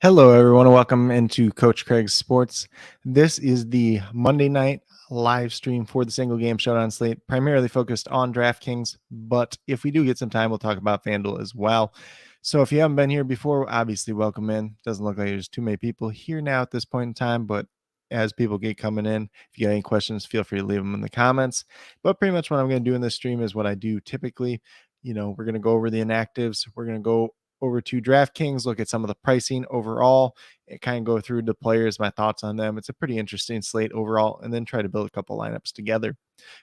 Hello, everyone, and welcome into Coach Craig's Sports. This is the Monday night live stream for the single game Showdown Slate, primarily focused on DraftKings. But if we do get some time, we'll talk about FanDuel as well. So if you haven't been here before, obviously welcome in. Doesn't look like there's too many people here now at this point in time, but as people get coming in, if you got any questions, feel free to leave them in the comments. But pretty much what I'm going to do in this stream is what I do typically. We're going to go over the inactives. We're going to go over to DraftKings, look at some of the pricing overall, and kind of go through the players, my thoughts on them. It's a pretty interesting slate overall, and then try to build a couple lineups together.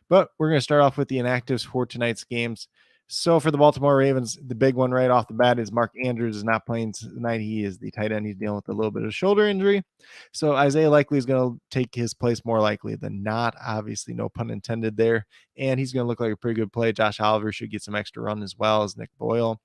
But we're going to start off with the inactives for tonight's games. So for the Baltimore Ravens, the big one right off the bat is Mark Andrews is not playing tonight. He is the tight end. He's dealing with a little bit of shoulder injury. So Isaiah Likely is going to take his place more likely than not. Obviously, no pun intended there. And he's going to look like a pretty good play. Josh Oliver should get some extra run as well as Nick Boyle.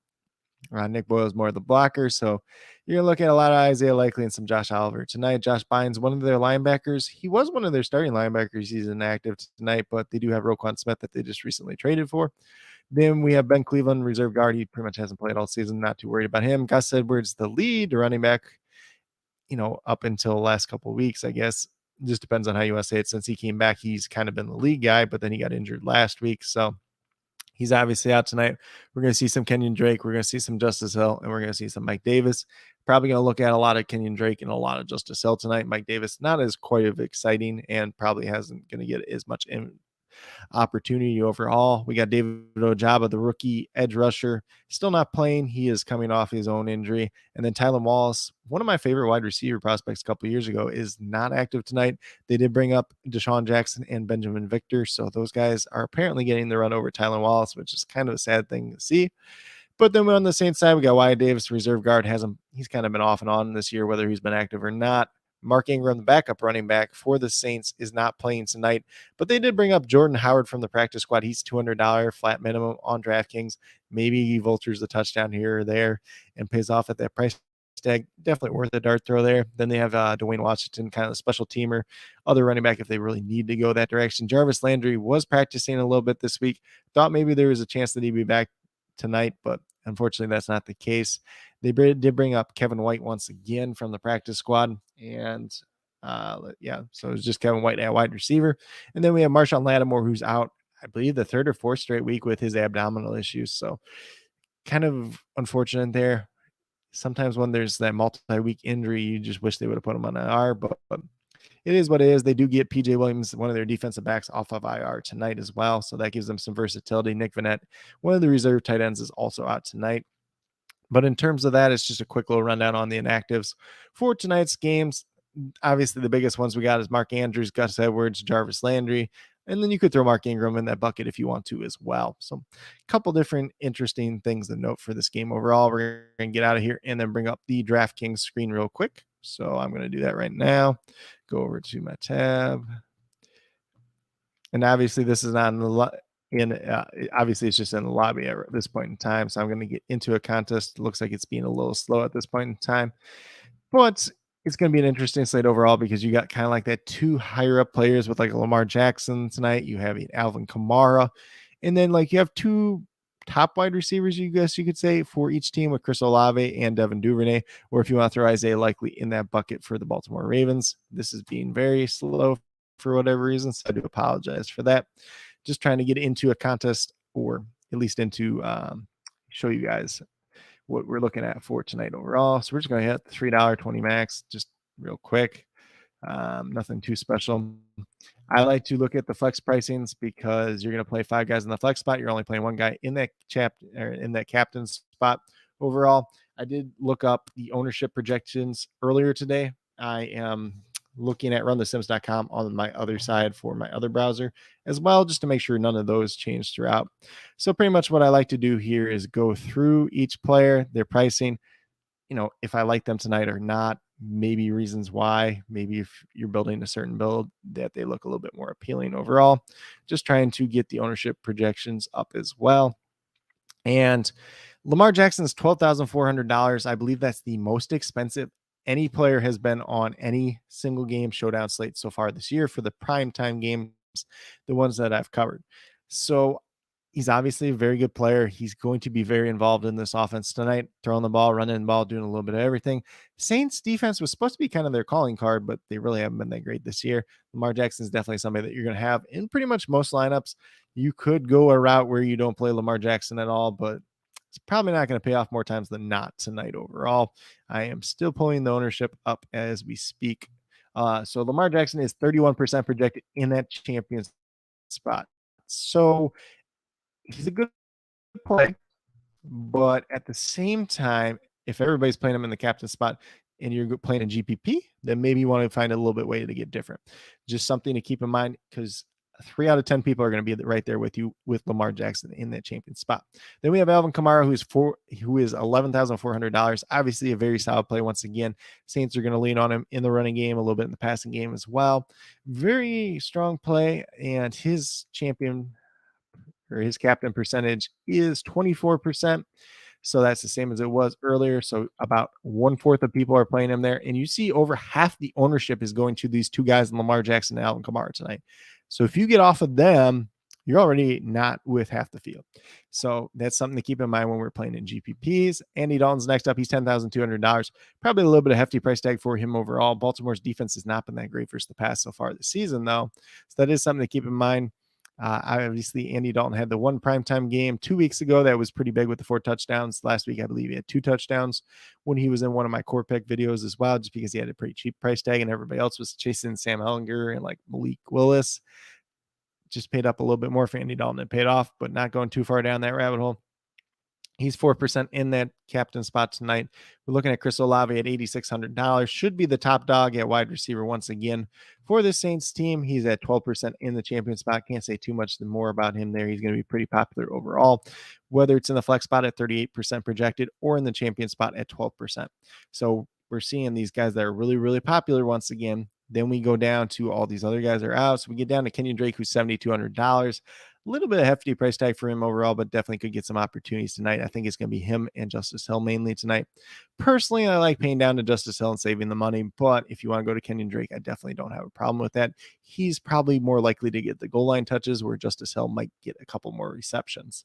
Nick Boyle is more of the blocker, so you're going to look at a lot of Isaiah Likely and some Josh Oliver tonight. Josh Bynes, one of their linebackers. He was one of their starting linebackers. He's inactive tonight, but they do have Roquan Smith that they just recently traded for. Then we have Ben Cleveland, reserve guard. He pretty much hasn't played all season. Not too worried about him. Gus Edwards, the lead running back, up until the last couple of weeks, I guess. Just depends on how you want to say it. Since he came back, he's kind of been the lead guy, but then he got injured last week, so he's obviously out tonight. We're going to see some Kenyon Drake. We're going to see some Justice Hill, and we're going to see some Mike Davis. Probably going to look at a lot of Kenyon Drake and a lot of Justice Hill tonight. Mike Davis, not as quite as exciting and probably hasn't going to get as much opportunity overall. We got David Ojabo, the rookie edge rusher, still not playing. He is coming off his own injury. And then Tylan Wallace, one of my favorite wide receiver prospects a couple of years ago, is not active tonight. They did bring up Deshaun Jackson and Benjamin Victor, so those guys are apparently getting the run over Tylan Wallace, which is kind of a sad thing to see. But then on the Saints side, we got Wyatt Davis, reserve guard. He's kind of been off and on this year, whether he's been active or not. Mark Ingram, the backup running back for the Saints, is not playing tonight, but they did bring up Jordan Howard from the practice squad. He's $200 flat minimum on DraftKings. Maybe he vultures the touchdown here or there and pays off at that price tag. Definitely worth a dart throw there. Then they have Dwayne Washington, kind of a special teamer, other running back if they really need to go that direction. Jarvis Landry was practicing a little bit this week. Thought maybe there was a chance that he'd be back tonight, but unfortunately that's not the case. They did bring up Kevin White once again from the practice squad, and so it's just Kevin White at wide receiver. And then we have Marshawn Lattimore, who's out, I believe, the third or fourth straight week with his abdominal issues. So kind of unfortunate there. Sometimes when there's that multi-week injury, you just wish they would have put him on IR, but it is what it is. They do get PJ Williams, one of their defensive backs, off of IR tonight as well, so that gives them some versatility. Nick Vannett, one of the reserve tight ends, is also out tonight. But in terms of that, it's just a quick little rundown on the inactives for tonight's games. Obviously, the biggest ones we got is Mark Andrews, Gus Edwards, Jarvis Landry, and then you could throw Mark Ingram in that bucket if you want to as well. So a couple different interesting things to note for this game overall. We're going to get out of here and then bring up the DraftKings screen real quick. So I'm going to do that right now. Go over to my tab. And obviously, this is not in the obviously it's just in the lobby at this point in time, so I'm going to get into a contest. It looks like it's being a little slow at this point in time, but it's going to be an interesting slate overall because you got kind of like that two higher up players with like Lamar Jackson tonight. You have Alvin Kamara, and then like you have two top wide receivers, you guess you could say, for each team with Chris Olave and Devin Duvernay, or if you want to throw Isaiah Likely in that bucket for the Baltimore Ravens. This is being very slow for whatever reason, so I do apologize for that. Just trying to get into a contest, or at least into show you guys what we're looking at for tonight overall. So we're just going to hit the $3.20 max just real quick. Nothing too special. I like to look at the flex pricings because you're going to play 5 guys in the flex spot. You're only playing 1 guy in that captain spot overall. I did look up the ownership projections earlier today. I am looking at runthesims.com on my other side for my other browser as well, just to make sure none of those change throughout. So pretty much what I like to do here is go through each player, their pricing, if I like them tonight or not, maybe reasons why, maybe if you're building a certain build that they look a little bit more appealing overall, just trying to get the ownership projections up as well. And Lamar Jackson's $12,400. I believe that's the most expensive any player has been on any single game Showdown slate so far this year for the primetime games, the ones that I've covered. So He's obviously a very good player. He's going to be very involved in this offense tonight, throwing the ball, running the ball, doing a little bit of everything. Saints defense was supposed to be kind of their calling card, but they really haven't been that great this year. Lamar Jackson is definitely somebody that you're going to have in pretty much most lineups. You could go a route where you don't play Lamar Jackson at all, but it's probably not going to pay off more times than not tonight overall. I am still pulling the ownership up as we speak. So Lamar Jackson is 31% projected in that champions spot. So he's a good play, but at the same time, if everybody's playing him in the captain spot and you're playing in GPP, then maybe you want to find a little bit way to get different. Just something to keep in mind, because 3 out of 10 people are going to be right there with you with Lamar Jackson in that champion spot. Then we have Alvin Kamara, who is $11,400. Obviously, a very solid play once again. Saints are going to lean on him in the running game, a little bit in the passing game as well. Very strong play, and his captain percentage is 24%. So that's the same as it was earlier. So about 1/4 of people are playing him there. And you see over half the ownership is going to these two guys, Lamar Jackson and Alvin Kamara tonight. So if you get off of them, you're already not with half the field. So that's something to keep in mind when we're playing in GPPs. Andy Dalton's next up. He's $10,200. Probably a little bit of hefty price tag for him overall. Baltimore's defense has not been that great versus the pass so far this season, though. So that is something to keep in mind. Obviously, Andy Dalton had the one primetime game 2 weeks ago that was pretty big with the 4 touchdowns. Last week, I believe he had 2 touchdowns when he was in one of my core pick videos as well, just because he had a pretty cheap price tag and everybody else was chasing Sam Ellinger and like Malik Willis. Just paid up a little bit more for Andy Dalton. It paid off, but not going too far down that rabbit hole. He's 4% in that captain spot tonight. We're looking at Chris Olave at $8,600. Should be the top dog at wide receiver once again for the Saints team. He's at 12% in the champion spot. Can't say too much more about him there. He's going to be pretty popular overall, whether it's in the flex spot at 38% projected or in the champion spot at 12%. So we're seeing these guys that are really, really popular once again. Then we go down to all these other guys that are out. So we get down to Kenyon Drake, who's $7,200. A little bit of hefty price tag for him overall, but definitely could get some opportunities tonight. I think it's going to be him and Justice Hill mainly tonight. Personally, I like paying down to Justice Hill and saving the money, but if you want to go to Kenyon Drake, I definitely don't have a problem with that. He's probably more likely to get the goal line touches, where Justice Hill might get a couple more receptions.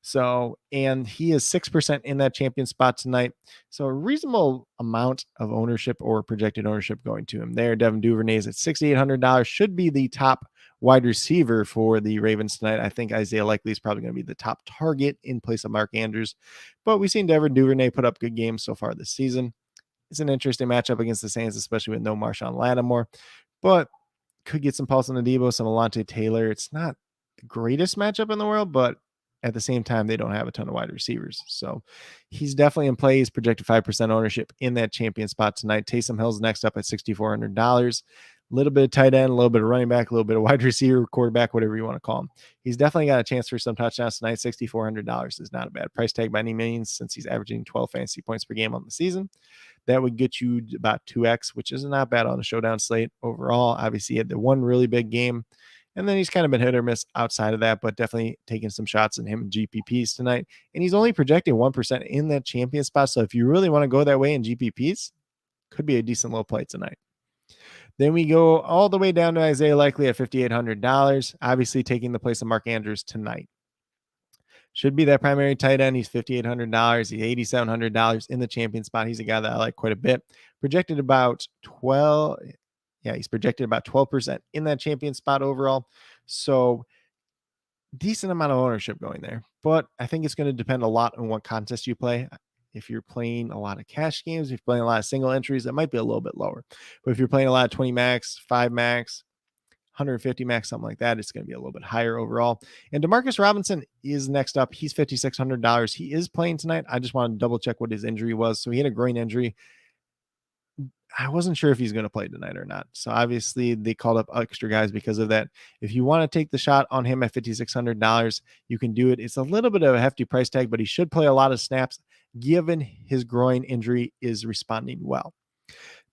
So, and he is 6% in that champion spot tonight. So a reasonable amount of ownership or projected ownership going to him there. Devin Duvernay is at $6,800. Should be the top wide receiver for the Ravens tonight. I think Isaiah Likely is probably going to be the top target in place of Mark Andrews, but we've seen Devin Duvernay put up good games so far this season. It's an interesting matchup against the Saints, especially with no Marshawn Lattimore, but could get some Paulson Adebo, some Alontae Taylor. It's not the greatest matchup in the world, but at the same time, they don't have a ton of wide receivers. So he's definitely in play. He's projected 5% ownership in that champion spot tonight. Taysom Hill's next up at $6,400. A little bit of tight end, a little bit of running back, a little bit of wide receiver, quarterback, whatever you want to call him. He's definitely got a chance for some touchdowns tonight. $6,400 is not a bad price tag by any means, since he's averaging 12 fantasy points per game on the season. That would get you about 2x, which is not bad on a showdown slate overall. Obviously, he had the one really big game, and then he's kind of been hit or miss outside of that, but definitely taking some shots in him in GPPs tonight. And he's only projecting 1% in that champion spot. So if you really want to go that way in GPPs, could be a decent low play tonight. Then we go all the way down to Isaiah Likely at $5,800, obviously taking the place of Mark Andrews tonight. Should be that primary tight end. He's $5,800. He's $8,700 in the champion spot. He's a guy that I like quite a bit. Projected about 12. Yeah, he's projected about 12% in that champion spot overall. So decent amount of ownership going there. But I think it's going to depend a lot on what contest you play. If you're playing a lot of cash games, if you're playing a lot of single entries, that might be a little bit lower. But if you're playing a lot of 20 max, 5 max, 150 max, something like that, it's going to be a little bit higher overall. And Demarcus Robinson is next up. He's $5,600. He is playing tonight. I just want to double check what his injury was. So he had a groin injury. I wasn't sure if he's going to play tonight or not. So obviously they called up extra guys because of that. If you want to take the shot on him at $5,600, you can do it. It's a little bit of a hefty price tag, but he should play a lot of snaps given his groin injury is responding well.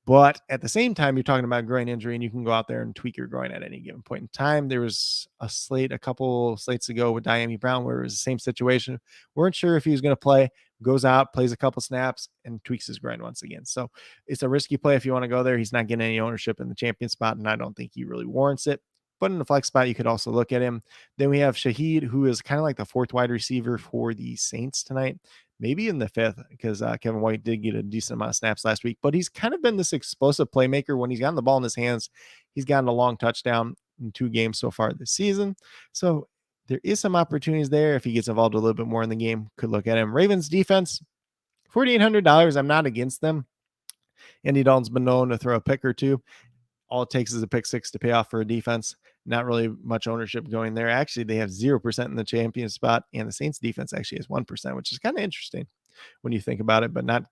But at the same time, you're talking about groin injury, and you can go out there and tweak your groin at any given point in time. There was a couple slates ago with Diami Brown where it was the same situation. Weren't sure if he was going to play, goes out, plays a couple snaps, and tweaks his groin once again. So it's a risky play if you want to go there. He's not getting any ownership in the champion spot, and I don't think he really warrants it. but in the flex spot, you could also look at him. Then we have Shaheed, who is kind of like the fourth wide receiver for the Saints tonight, maybe in the fifth, because Kevin White did get a decent amount of snaps last week, but he's kind of been this explosive playmaker. When he's gotten the ball in his hands, he's gotten a long touchdown in 2 games so far this season. So there is some opportunities there. If he gets involved a little bit more in the game, could look at him. Ravens defense, $4,800. I'm not against them. Andy Dalton's been known to throw a pick or two. All it takes is a pick six to pay off for a defense. Not really much ownership going there. Actually, they have 0% in the champion spot, and the Saints defense actually has 1%, which is kind of interesting when you think about it, but not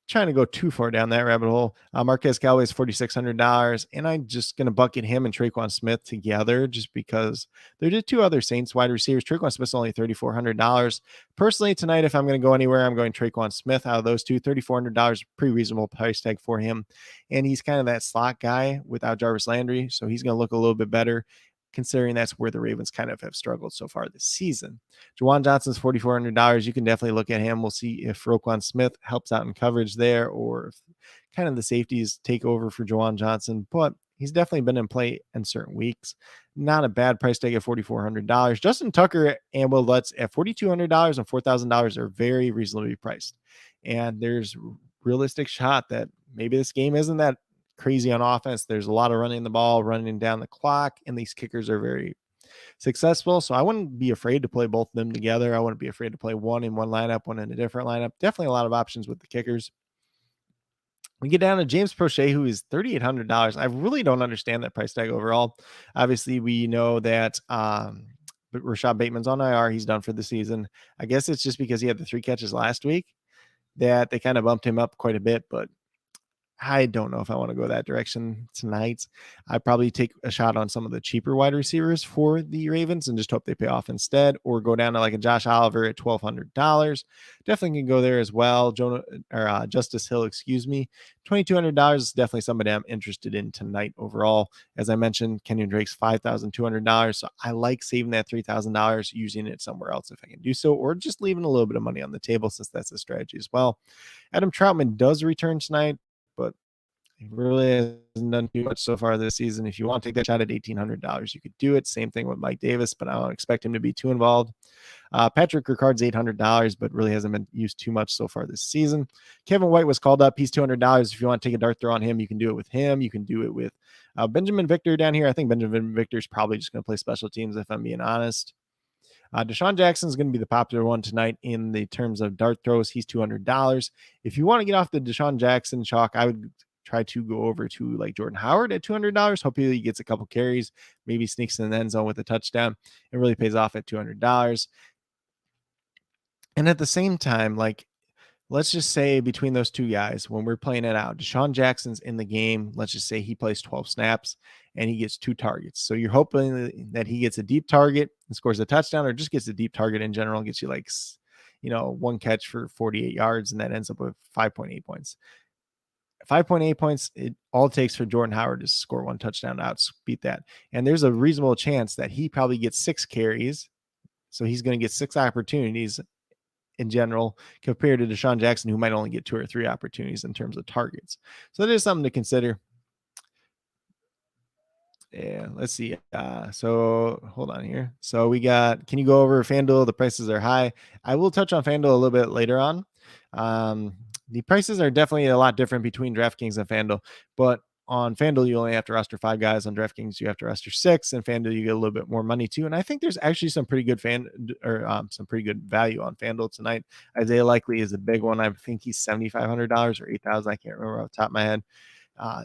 trying to go too far down that rabbit hole. Marquez Callaway is $4,600, and I'm just going to bucket him and Traquan Smith together just because they're just 2 other Saints wide receivers. Traquan Smith's only $3,400. Personally, tonight, if I'm going to go anywhere, I'm going Traquan Smith out of those two. $3,400, pretty reasonable price tag for him, and he's kind of that slot guy without Jarvis Landry, so he's going to look a little bit better, considering that's where the Ravens kind of have struggled so far this season. Juwan Johnson's $4,400. You can definitely look at him. We'll see if Roquan Smith helps out in coverage there, or if kind of the safeties take over for Juwan Johnson, but he's definitely been in play in certain weeks. Not a bad price tag at $4,400. Justin Tucker and Will Lutz at $4,200 and $4,000 are very reasonably priced. And there's realistic shot that maybe this game isn't that crazy on offense. There's a lot of running the ball, running down the clock, and these kickers are very successful. So I wouldn't be afraid to play both of them together. I wouldn't be afraid to play one in one lineup, one in a different lineup. Definitely a lot of options with the kickers. We get down to James Prochet, who is $3,800. I really don't understand that price tag overall. Obviously, we know that Rashad Bateman's on IR. He's done for the season. I guess it's just because he had the 3 catches last week that they kind of bumped him up quite a bit, but I don't know if I want to go that direction tonight. I'd probably take a shot on some of the cheaper wide receivers for the Ravens and just hope they pay off instead, or go down to like a Josh Oliver at $1,200. Definitely can go there as well. Justice Hill, $2,200 is definitely somebody I'm interested in tonight overall. As I mentioned, Kenyon Drake's $5,200. So I like saving that $3,000, using it somewhere else if I can do so, or just leaving a little bit of money on the table, since that's a strategy as well. Adam Troutman does return tonight, but he really hasn't done too much so far this season. If you want to take that shot at $1,800, you could do it. Same thing with Mike Davis, but I don't expect him to be too involved. Patrick Ricard's $800, but really hasn't been used too much so far this season. Kevin White was called up. He's $200. If you want to take a dart throw on him, you can do it with him. You can do it with Benjamin Victor down here. I think Benjamin Victor is probably just going to play special teams, if I'm being honest. Deshaun Jackson is going to be the popular one tonight in the terms of dart throws. He's $200. If you want to get off the Deshaun Jackson chalk, I would try to go over to like Jordan Howard at $200. Hopefully he gets a couple carries, maybe sneaks in the end zone with a touchdown. It really pays off at $200. And at the same time, like, let's just say between those two guys, when we're playing it out, Deshaun Jackson's in the game. Let's just say he plays 12 snaps and he gets 2 targets. So you're hoping that he gets a deep target and scores a touchdown, or just gets a deep target in general, gets you like, 1 catch for 48 yards, and that ends up with 5.8 points. 5.8 points, it all takes for Jordan Howard to score 1 touchdown to outspeed that. And there's a reasonable chance that he probably gets 6 carries. So he's going to get 6 opportunities in general, compared to Deshaun Jackson, who might only get 2 or 3 opportunities in terms of targets. So that is something to consider. Yeah, let's see. So hold on here. So we got, can you go over FanDuel? The prices are high. I will touch on FanDuel a little bit later on. The prices are definitely a lot different between DraftKings and FanDuel, but on FanDuel, you only have to roster 5 guys. On DraftKings, you have to roster 6, and FanDuel, you get a little bit more money too. And I think there's actually some pretty good some pretty good value on FanDuel tonight. Isaiah Likely is a big one. I think he's $7,500 or $8,000. I can't remember off the top of my head.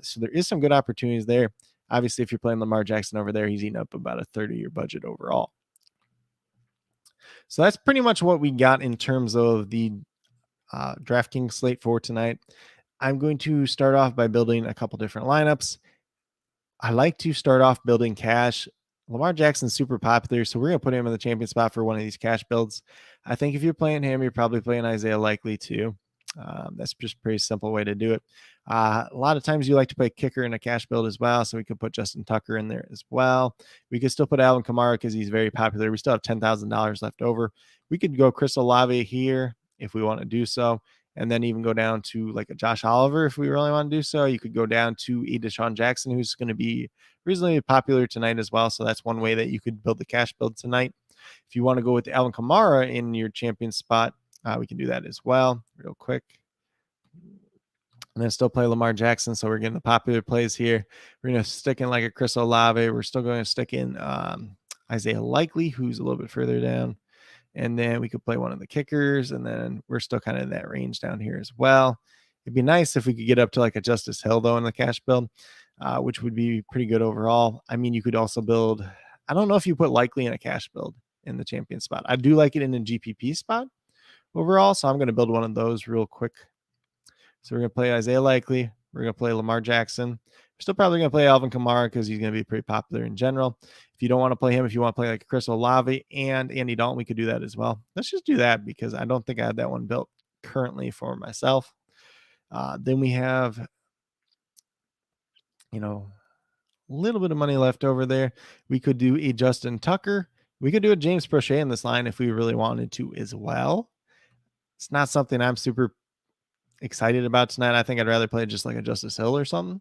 So there is some good opportunities there. Obviously, if you're playing Lamar Jackson over there, he's eating up about a third of your budget overall. So that's pretty much what we got in terms of the DraftKings slate for tonight. I'm going to start off by building a couple different lineups. I like to start off building cash. Lamar Jackson's super popular, so we're going to put him in the champion spot for one of these cash builds. I think if you're playing him, you're probably playing Isaiah Likely too. That's just a pretty simple way to do it. A lot of times you like to play kicker in a cash build as well, so we could put Justin Tucker in there as well. We could still put Alvin Kamara because he's very popular. We still have $10,000 left over. We could go Chris Olave here if we want to do so. and then even go down to like a Josh Oliver if we really want to do so. You could go down to a Deshaun Jackson, who's going to be reasonably popular tonight as well. So that's one way that you could build the cash build tonight. If you want to go with Alvin Kamara in your champion spot, we can do that as well real quick. And then still play Lamar Jackson. So we're getting the popular plays here. We're going to stick in like a Chris Olave. We're still going to stick in Isaiah Likely, who's a little bit further down. And then we could play one of the kickers. And then we're still kind of in that range down here as well. It'd be nice if we could get up to like a Justice Hill, though, in the cash build, which would be pretty good overall. I mean, you could also build, I don't know if you put Likely in a cash build in the champion spot. I do like it in a GPP spot overall. So I'm going to build one of those real quick. So we're going to play Isaiah Likely. We're going to play Lamar Jackson. We're still probably going to play Alvin Kamara because he's going to be pretty popular in general. If you don't want to play him, if you want to play like Chris Olave and Andy Dalton, we could do that as well. Let's just do that because I don't think I have that one built currently for myself. Then we have, a little bit of money left over there. We could do a Justin Tucker. We could do a James Prochet in this line if we really wanted to as well. It's not something I'm super excited about tonight. I think I'd rather play just like a Justice Hill or something.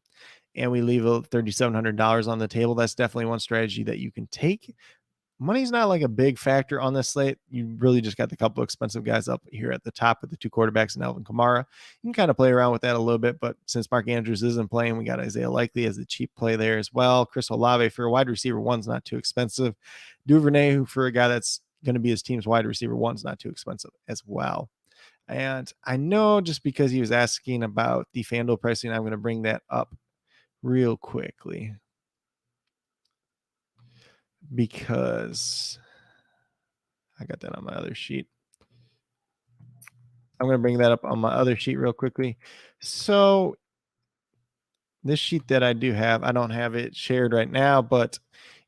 And we leave $3,700 on the table. That's definitely one strategy that you can take. Money's not like a big factor on this slate. You really just got the couple expensive guys up here at the top with the two quarterbacks and Alvin Kamara. You can kind of play around with that a little bit, but since Mark Andrews isn't playing, we got Isaiah Likely as the cheap play there as well. Chris Olave for a wide receiver one's not too expensive. Duvernay, who for a guy that's going to be his team's wide receiver one's not too expensive as well. And I know just because he was asking about the FanDuel pricing, I'm going to bring that up real quickly because I got that on my other sheet. I'm going to bring that up on my other sheet real quickly. So this sheet that I do have, I don't have it shared right now, but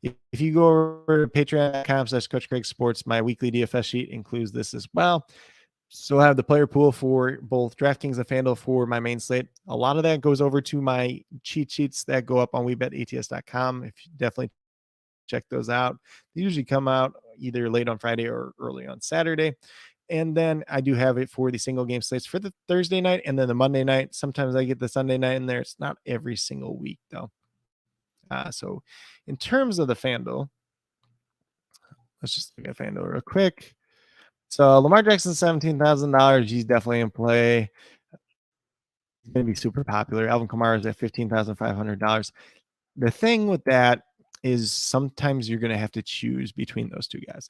if you go over to patreon.com/Coach Craig Sports, my weekly DFS sheet includes this as well. So I have the player pool for both DraftKings and FanDuel for my main slate. A lot of that goes over to my cheat sheets that go up on WeBetATS.com. If you definitely check those out, they usually come out either late on Friday or early on Saturday. And then I do have it for the single game slates for the Thursday night and then the Monday night. Sometimes I get the Sunday night in there. It's not every single week though. So in terms of the FanDuel, let's just look at FanDuel real quick. So Lamar Jackson, $17,000. He's definitely in play. He's going to be super popular. Alvin Kamara is at $15,500. The thing with that is sometimes you're going to have to choose between those two guys.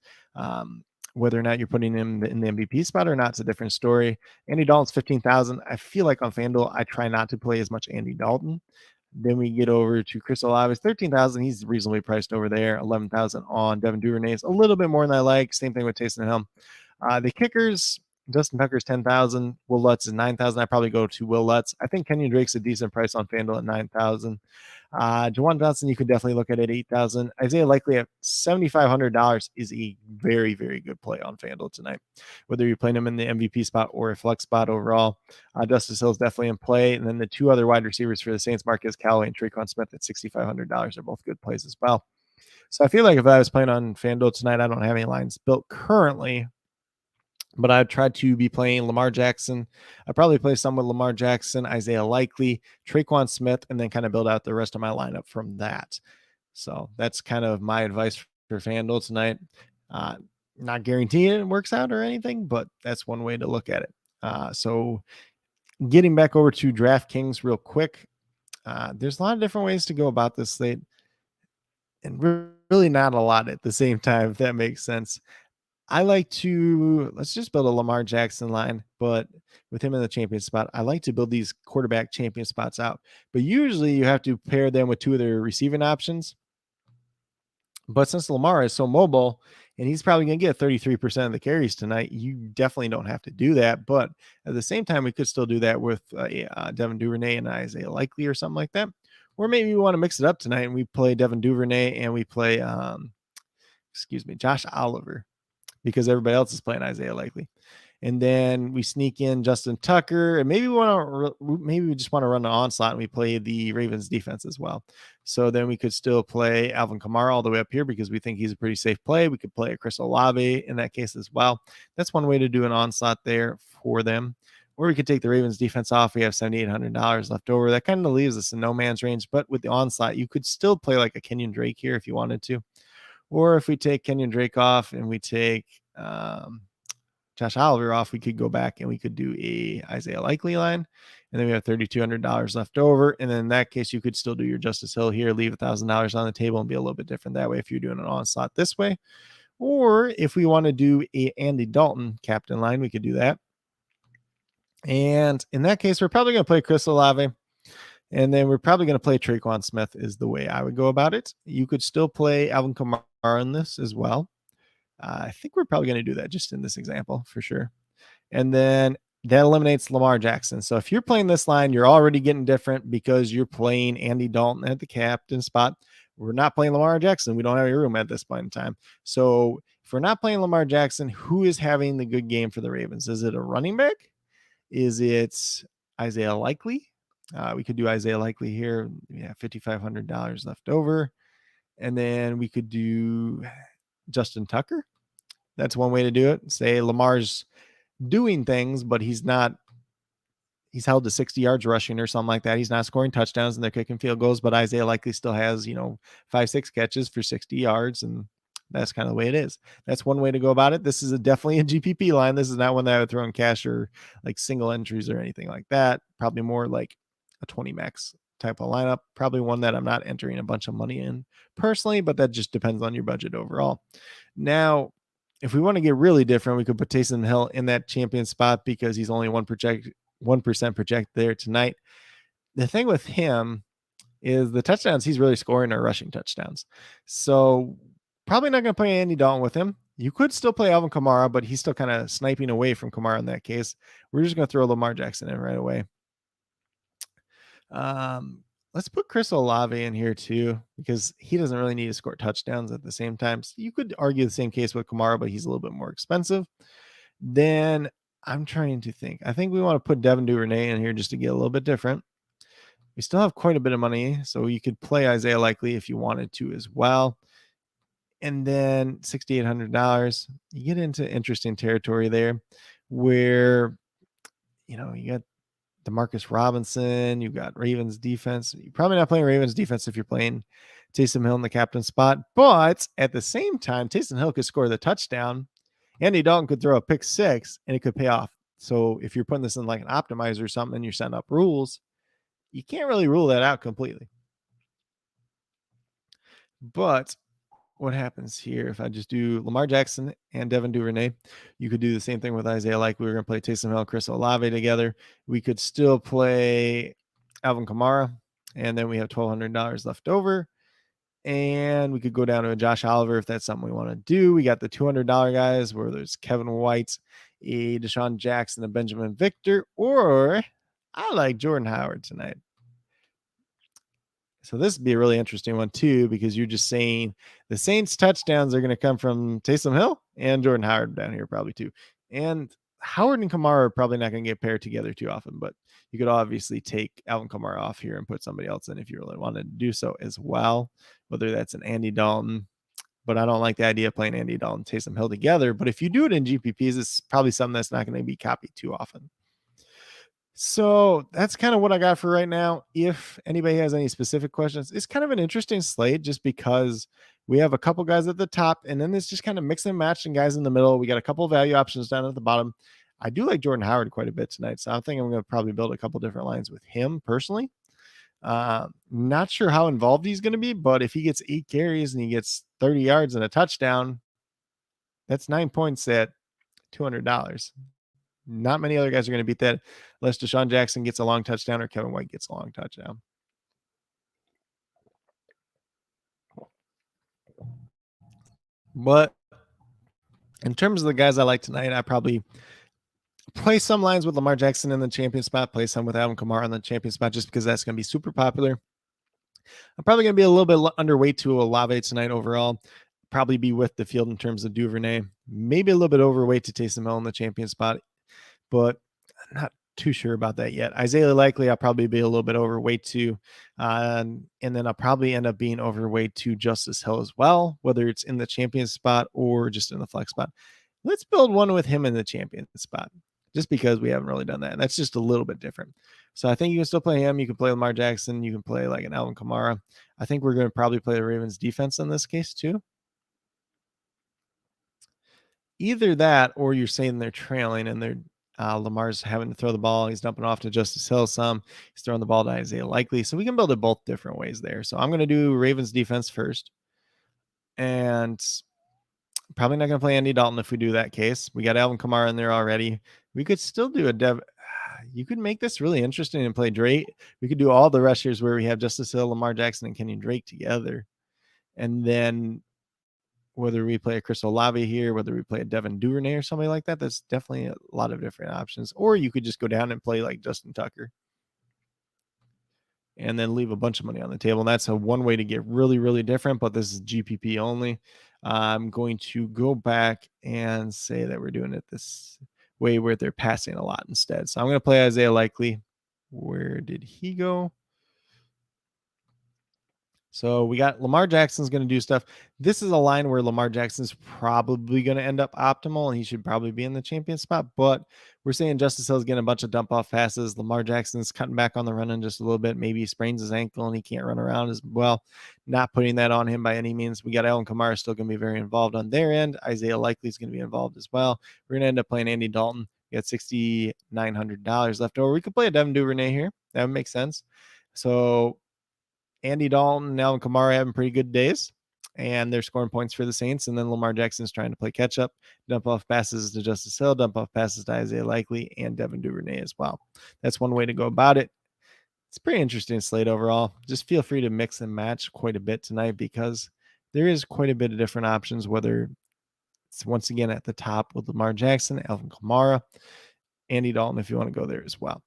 Whether or not you're putting him in the MVP spot or not, it's a different story. Andy Dalton's $15,000. I feel like on FanDuel, I try not to play as much Andy Dalton. Then we get over to Chris Olave's $13,000. He's reasonably priced over there. $11,000 on Devin Duvernay is a little bit more than I like. Same thing with Taysom Hill. The kickers, Justin Tucker's $10,000. Will Lutz is $9,000. I probably go to Will Lutz. I think Kenyon Drake's a decent price on FanDuel at $9,000. Jawan Johnson, you could definitely look at $8,000. Isaiah Likely at $7,500 is a very, very good play on FanDuel tonight. Whether you're playing him in the MVP spot or a flex spot overall, Justice Hill's definitely in play. And then the two other wide receivers for the Saints, Marquez Callaway and Tre'Quan Smith at $6,500 are both good plays as well. So I feel like if I was playing on FanDuel tonight, I don't have any lines built currently, but I'd try to be playing Lamar Jackson. I'd probably play some with Lamar Jackson, Isaiah Likely, Tre'Quan Smith, and then kind of build out the rest of my lineup from that. So that's kind of my advice for FanDuel tonight. Not guaranteeing it works out or anything, but that's one way to look at it. So getting back over to DraftKings real quick. There's a lot of different ways to go about this slate, and really not a lot at the same time, if that makes sense. I like to, let's just build a Lamar Jackson line, but with him in the champion spot, I like to build these quarterback champion spots out. But usually you have to pair them with two of their receiving options. But since Lamar is so mobile and he's probably going to get 33% of the carries tonight, you definitely don't have to do that. But at the same time, we could still do that with Devin Duvernay and Isaiah Likely or something like that. Or maybe we want to mix it up tonight and we play Devin Duvernay and we play, Josh Oliver, because everybody else is playing Isaiah Likely. And then we sneak in Justin Tucker, and maybe we just want to run an onslaught and we play the Ravens defense as well. So then we could still play Alvin Kamara all the way up here because we think he's a pretty safe play. We could play a Chris Olave in that case as well. That's one way to do an onslaught there for them. Or we could take the Ravens defense off. We have $7,800 left over. That kind of leaves us in no man's range. But with the onslaught, you could still play like a Kenyon Drake here if you wanted to. Or if we take Kenyon Drake off and we take Josh Oliver off, we could go back and we could do a Isaiah Likely line. And then we have $3,200 left over. And then in that case, you could still do your Justice Hill here, leave $1,000 on the table and be a little bit different that way if you're doing an onslaught this way. Or if we want to do a Andy Dalton captain line, we could do that. And in that case, we're probably going to play Chris Olave. And then we're probably going to play Traquan Smith is the way I would go about it. You could still play Alvin Kamara in this as well. I think we're probably going to do that just in this example for sure. And then that eliminates Lamar Jackson. So if you're playing this line, you're already getting different because you're playing Andy Dalton at the captain spot. We're not playing Lamar Jackson. We don't have any room at this point in time. So if we're not playing Lamar Jackson, who is having the good game for the Ravens? Is it a running back? Is it Isaiah Likely? We could do Isaiah Likely here. We have $5,500 left over. And then we could do Justin Tucker. That's one way to do it. Say Lamar's doing things, but he's held to 60 yards rushing or something like that. He's not scoring touchdowns and they're kicking field goals, but Isaiah Likely still has, 5-6 catches for 60 yards. And that's kind of the way it is. That's one way to go about it. This is definitely a GPP line. This is not one that I would throw in cash or like single entries or anything like that. Probably more like a 20 max type of lineup. Probably one that I'm not entering a bunch of money in personally, but that just depends on your budget overall. Now, if we want to get really different, we could put Taysom Hill in that champion spot because he's only 1% project there tonight. The thing with him is the touchdowns he's really scoring are rushing touchdowns. So probably not going to play Andy Dalton with him. You could still play Alvin Kamara, but he's still kind of sniping away from Kamara in that case. We're just going to throw Lamar Jackson in right away. Let's put Chris Olave in here too, because he doesn't really need to score touchdowns at the same time. So you could argue the same case with Kamara, but he's a little bit more expensive. Then I'm trying to think. I think we want to put Devin Duvernay in here just to get a little bit different. We still have quite a bit of money, so you could play Isaiah Likely if you wanted to as well. And then $6,800, you get into interesting territory there where, you got DeMarcus Robinson, you've got Ravens defense. You're probably not playing Ravens defense if you're playing Taysom Hill in the captain spot. But at the same time, Taysom Hill could score the touchdown. Andy Dalton could throw a pick six and it could pay off. So if you're putting this in like an optimizer or something and you're setting up rules, you can't really rule that out completely. But what happens here if I just do Lamar Jackson and Devin Duvernay? You could do the same thing with Isaiah. Like we were going to play Taysom Hill and Chris Olave together. We could still play Alvin Kamara, and then we have $1,200 left over. And we could go down to a Josh Oliver if that's something we want to do. We got the $200 guys where there's Kevin White, a Deshaun Jackson, a Benjamin Victor, or I like Jordan Howard tonight. So this would be a really interesting one too, because you're just saying the Saints touchdowns are going to come from Taysom Hill and Jordan Howard down here probably too. And Howard and Kamara are probably not going to get paired together too often, but you could obviously take Alvin Kamara off here and put somebody else in if you really wanted to do so as well, whether that's an Andy Dalton. But I don't like the idea of playing Andy Dalton and Taysom Hill together. But if you do it in GPPs, it's probably something that's not going to be copied too often. So that's kind of what I got for right now. If anybody has any specific questions, it's kind of an interesting slate just because we have a couple guys at the top and then it's just kind of mix and match and guys in the middle. We got a couple of value options down at the bottom. I do like Jordan Howard quite a bit tonight. So I think I'm going to probably build a couple different lines with him personally. Not sure how involved he's going to be, but if he gets 8 carries and he gets 30 yards and a touchdown, that's 9 points at $200. Not many other guys are going to beat that unless Deshaun Jackson gets a long touchdown or Kevin White gets a long touchdown. But in terms of the guys I like tonight, I probably play some lines with Lamar Jackson in the champion spot, play some with Alvin Kamara in the champion spot, just because that's going to be super popular. I'm probably going to be a little bit underweight to Olave tonight overall. Probably be with the field in terms of Duvernay. Maybe a little bit overweight to Taysom Hill in the champion spot, but I'm not too sure about that yet. Isaiah Likely, I'll probably be a little bit overweight to, and then I'll probably end up being overweight to Justice Hill as well, whether it's in the champion spot or just in the flex spot. Let's build one with him in the champion spot. just because we haven't really done that. And that's just a little bit different. So I think you can still play him. You can play Lamar Jackson. You can play like an Alvin Kamara. I think we're going to probably play the Ravens defense in this case too. Either that, or you're saying they're trailing and they're Lamar's having to throw the ball. He's dumping off to Justice Hill some. He's throwing the ball to Isaiah Likely. So we can build it both different ways there. So I'm going to do Ravens defense first. And probably not going to play Andy Dalton if we do that case. We got Alvin Kamara in there already. We could still do a dev. You could make this really interesting and play Drake. We could do all the rushers where we have Justice Hill, Lamar Jackson, and Kenyon Drake together. And then whether we play a Chris Olave here, whether we play a Devin Duvernay or somebody like that, that's definitely a lot of different options. Or you could just go down and play like Justin Tucker and then leave a bunch of money on the table. And that's one way to get really, really different, but this is GPP only. I'm going to go back and say that we're doing it this way where they're passing a lot instead. So I'm going to play Isaiah Likely. Where did he go? So we got Lamar Jackson's going to do stuff. This is a line where Lamar Jackson's probably going to end up optimal and he should probably be in the champion spot. But we're saying Justice Hill's getting a bunch of dump off passes. Lamar Jackson's cutting back on the running just a little bit. Maybe he sprains his ankle and he can't run around as well. Not putting that on him by any means. We got Alvin Kamara still going to be very involved on their end. Isaiah Likely is going to be involved as well. We're going to end up playing Andy Dalton. We got $6,900 left over. We could play a Devin Duvernay here. That would make sense. So Andy Dalton and Alvin Kamara having pretty good days, and they're scoring points for the Saints. And then Lamar Jackson's trying to play catch up, dump off passes to Justice Hill, dump off passes to Isaiah Likely, and Devin Duvernay as well. That's one way to go about it. It's pretty interesting slate overall. Just feel free to mix and match quite a bit tonight because there is quite a bit of different options, whether it's once again at the top with Lamar Jackson, Alvin Kamara, Andy Dalton, if you want to go there as well.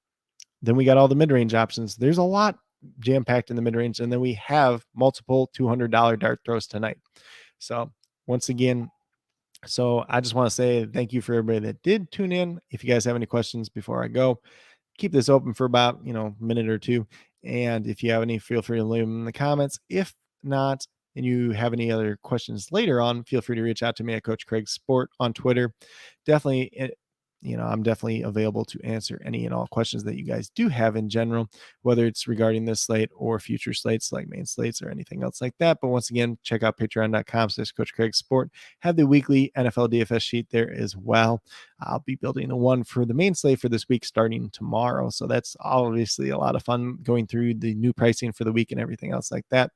Then we got all the mid-range options. There's a lot jam-packed in the mid-range, and then we have multiple $200 dart throws tonight. So once again, I just want to say thank you for everybody that did tune in. If you guys have any questions before I go, keep this open for about a minute or two, and if you have any, feel free to leave them in the comments. If not, and you have any other questions later on, feel free to reach out to me at Coach Craig Sport on Twitter. Definitely, I'm definitely available to answer any and all questions that you guys do have in general, whether it's regarding this slate or future slates like main slates or anything else like that. But once again, check out patreon.com/Coach Craig Sport. Have the weekly NFL DFS sheet there as well. I'll be building the one for the main slate for this week starting tomorrow. So that's obviously a lot of fun going through the new pricing for the week and everything else like that.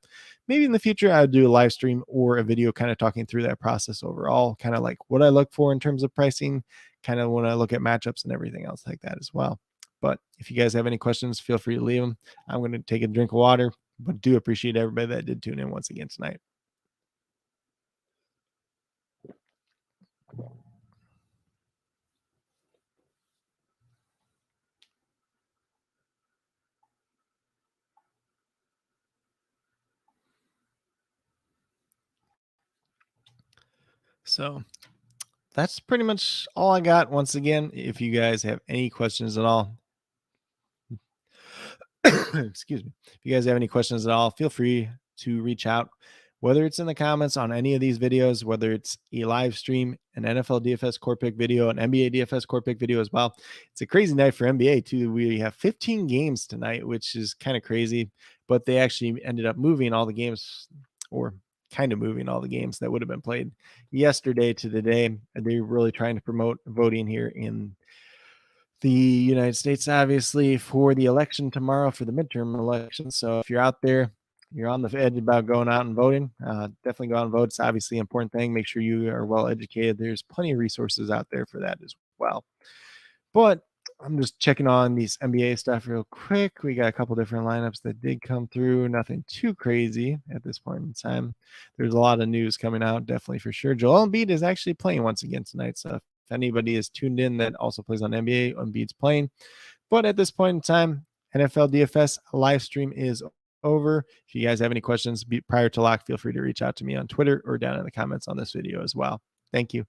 Maybe in the future, I'll do a live stream or a video kind of talking through that process overall, kind of like what I look for in terms of pricing, kind of when I look at matchups and everything else like that as well. But if you guys have any questions, feel free to leave them. I'm going to take a drink of water, but do appreciate everybody that did tune in once again tonight. So that's pretty much all I got. Once again, if you guys have any questions at all, excuse me, if you guys have any questions at all, feel free to reach out, whether it's in the comments on any of these videos, whether it's a live stream, an NFL DFS core pick video, an NBA DFS core pick video as well. It's a crazy night for NBA too. We have 15 games tonight, which is kind of crazy, but they actually ended up moving all the games, or kind of moving all the games that would have been played yesterday to today. They're really trying to promote voting here in the United States, obviously, for the election tomorrow, for the midterm election. So if you're out there, you're on the edge about going out and voting, definitely go out and vote. It's obviously an important thing. Make sure you are well educated. There's plenty of resources out there for that as well. But I'm just checking on these NBA stuff real quick. We got a couple different lineups that did come through. Nothing too crazy at this point in time. There's a lot of news coming out, definitely for sure. Joel Embiid is actually playing once again tonight. So if anybody is tuned in that also plays on NBA, Embiid's playing. But at this point in time, NFL DFS live stream is over. If you guys have any questions prior to lock, feel free to reach out to me on Twitter or down in the comments on this video as well. Thank you.